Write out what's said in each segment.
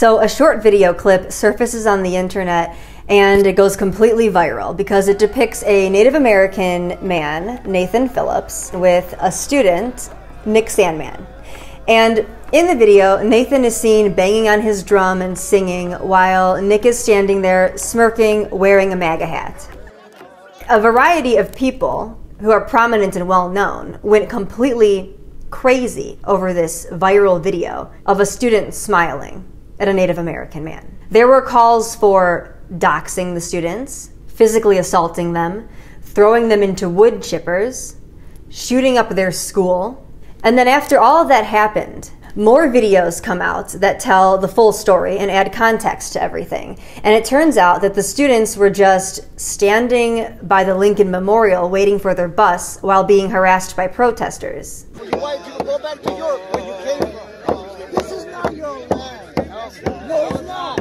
So a short video clip surfaces on the internet and it goes completely viral because it depicts a Native American man, Nathan Phillips, with a student, Nick Sandman. And in the video, Nathan is seen banging on his drum and singing while Nick is standing there smirking, wearing a MAGA hat. A variety of people who are prominent and well-known went completely crazy over this viral video of a student smiling at a Native American man. There were calls for doxing the students, physically assaulting them, throwing them into wood chippers, shooting up their school. And then after all of that happened, more videos come out that tell the full story and add context to everything. And it turns out that the students were just standing by the Lincoln Memorial waiting for their bus while being harassed by protesters. You wanted to go back to York where you came from. This is not your land. No, it's not.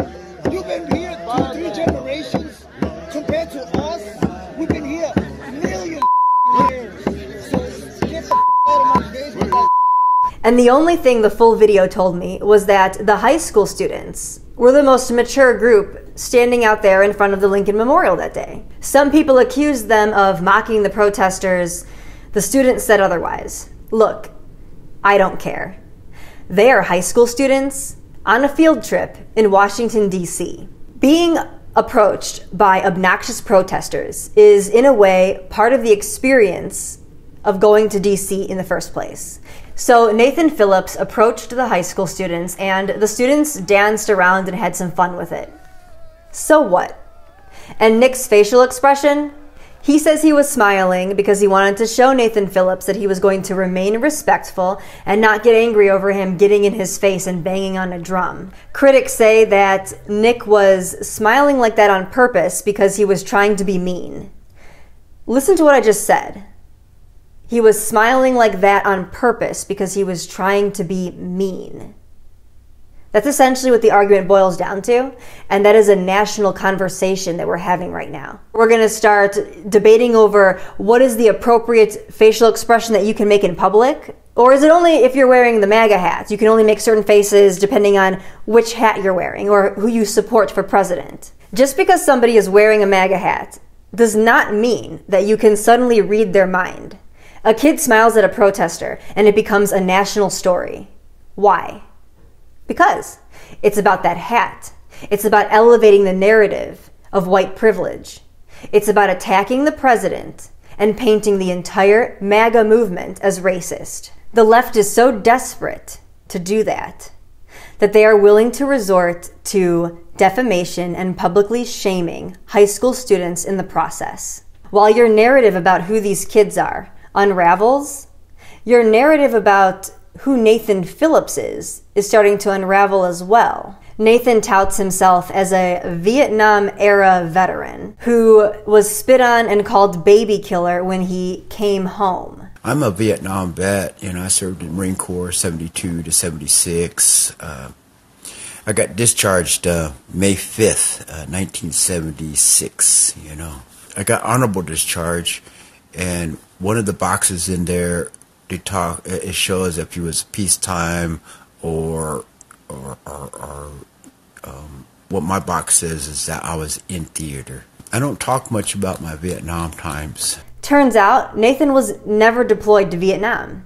You've been here 2-3 generations. Compared to us, we've been here millions years. So get the out of my face with that. And the only thing the full video told me was that the high school students were the most mature group standing out there in front of the Lincoln Memorial that day. Some people accused them of mocking the protesters. The students said otherwise. Look, I don't care. They are high school students on a field trip in Washington, D.C. Being approached by obnoxious protesters is, in a way, part of the experience of going to D.C. in the first place. So Nathan Phillips approached the high school students, and the students danced around and had some fun with it. So what? And Nick's facial expression? He says he was smiling because he wanted to show Nathan Phillips that he was going to remain respectful and not get angry over him getting in his face and banging on a drum. Critics say that Nick was smiling like that on purpose because he was trying to be mean. Listen to what I just said. He was smiling like that on purpose because he was trying to be mean. That's essentially what the argument boils down to, and that is a national conversation that we're having right now. We're going to start debating over what is the appropriate facial expression that you can make in public, or is it only if you're wearing the MAGA hat? You can only make certain faces depending on which hat you're wearing or who you support for president. Just because somebody is wearing a MAGA hat does not mean that you can suddenly read their mind. A kid smiles at a protester and it becomes a national story. Why? Because it's about that hat. It's about elevating the narrative of white privilege. It's about attacking the president and painting the entire MAGA movement as racist. The left is so desperate to do that they are willing to resort to defamation and publicly shaming high school students in the process. While your narrative about who these kids are unravels, your narrative about who Nathan Phillips is starting to unravel as well. Nathan touts himself as a Vietnam-era veteran who was spit on and called baby killer when he came home. I'm a Vietnam vet. I served in the Marine Corps 72 to 76. I got discharged May 5th, 1976, I got honorable discharge, and one of the boxes in there, it shows if it was peacetime or what my box says is that I was in theater. I don't talk much about my Vietnam times. Turns out Nathan was never deployed to Vietnam.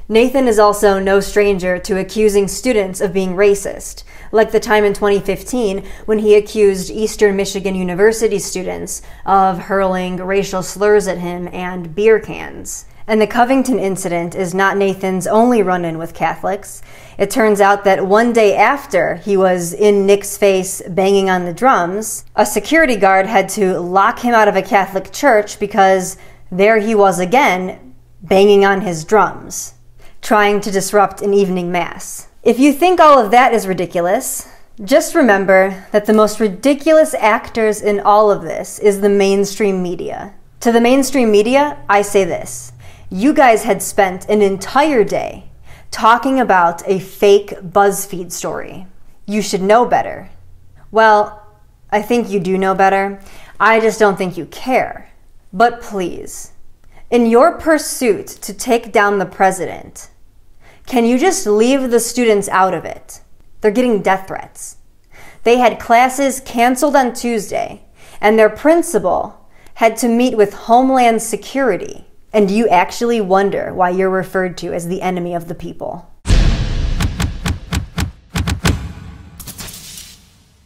Nathan is also no stranger to accusing students of being racist, like the time in 2015 when he accused Eastern Michigan University students of hurling racial slurs at him and beer cans. And the Covington incident is not Nathan's only run-in with Catholics. It turns out that one day after he was in Nick's face banging on the drums, a security guard had to lock him out of a Catholic church because there he was again, banging on his drums, trying to disrupt an evening mass. If you think all of that is ridiculous, just remember that the most ridiculous actors in all of this is the mainstream media. To the mainstream media, I say this. You guys had spent an entire day talking about a fake BuzzFeed story. You should know better. Well, I think you do know better. I just don't think you care. But please, in your pursuit to take down the president, can you just leave the students out of it? They're getting death threats. They had classes canceled on Tuesday, and their principal had to meet with Homeland Security. And you actually wonder why you're referred to as the enemy of the people.